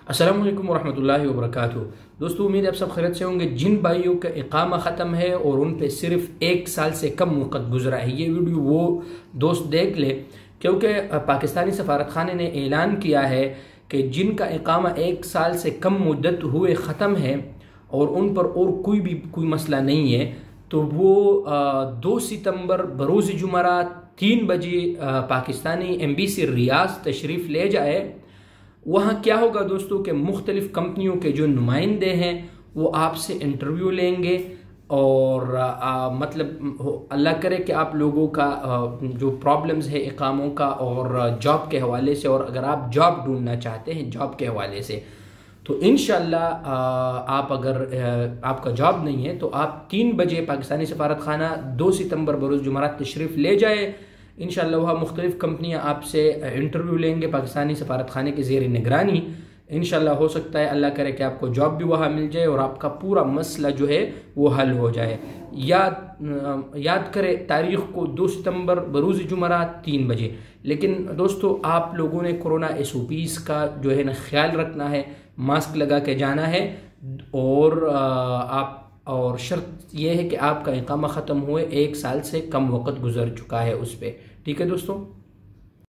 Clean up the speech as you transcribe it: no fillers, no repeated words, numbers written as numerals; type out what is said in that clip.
अस्सलाम वालेकुम रहमतुल्लाहि व बरकातुहू। दोस्तों, उम्मीद है आप सब खैरियत से होंगे। जिन भाइयों का इकामा ख़त्म है और उन पे सिर्फ 1 साल से कम वक़्त गुजरा है, ये वीडियो वो दोस्त देख ले, क्योंकि पाकिस्तानी सफारत खाने ने ऐलान किया है कि जिनका इकामा 1 साल से कम मुद्दत हुए ख़त्म है और उन पर और कोई मसला नहीं है, तो वो 2 सितंबर बरोज़ जुमरात 3 बजे पाकिस्तानी एम्बेसी रियाद तशरीफ़ ले जाए। वहाँ क्या होगा दोस्तों कि मुख्तलिफ़ कंपनियों के जो नुमाइंदे हैं वो आपसे इंटरव्यू लेंगे और मतलब अल्लाह करे कि आप लोगों का जो प्रॉब्लम्स है इकामों का और जॉब के हवाले से, और अगर आप जॉब ढूंढना चाहते हैं जॉब के हवाले से, तो इंशाल्लाह आप अगर आपका जॉब नहीं है तो आप 3 बजे पाकिस्तानी सफारत खाना 2 सितंबर बरोज़ जुमरात तशरीफ़ ले जाए। इंशाल्लाह वहाँ मुख्तलिफ़ कंपनियाँ आपसे इंटरव्यू लेंगे पाकिस्तानी सफारत खाने की ज़ेर निगरानी। इंशाल्लाह हो सकता है अल्लाह करे कि आपको जॉब भी वहाँ मिल जाए और आपका पूरा मसला जो है वो हल हो जाए। याद करें तारीख़ को 2 सितंबर बरोज़ जुमरात 3 बजे। लेकिन दोस्तों, आप लोगों ने कोरोना SOPs का जो है ना ख्याल रखना है, मास्क लगा के जाना है और शर्त यह है कि आपका इकामा ख़त्म हुए 1 साल से कम वक़्त गुजर चुका है उस पर। ठीक है दोस्तों।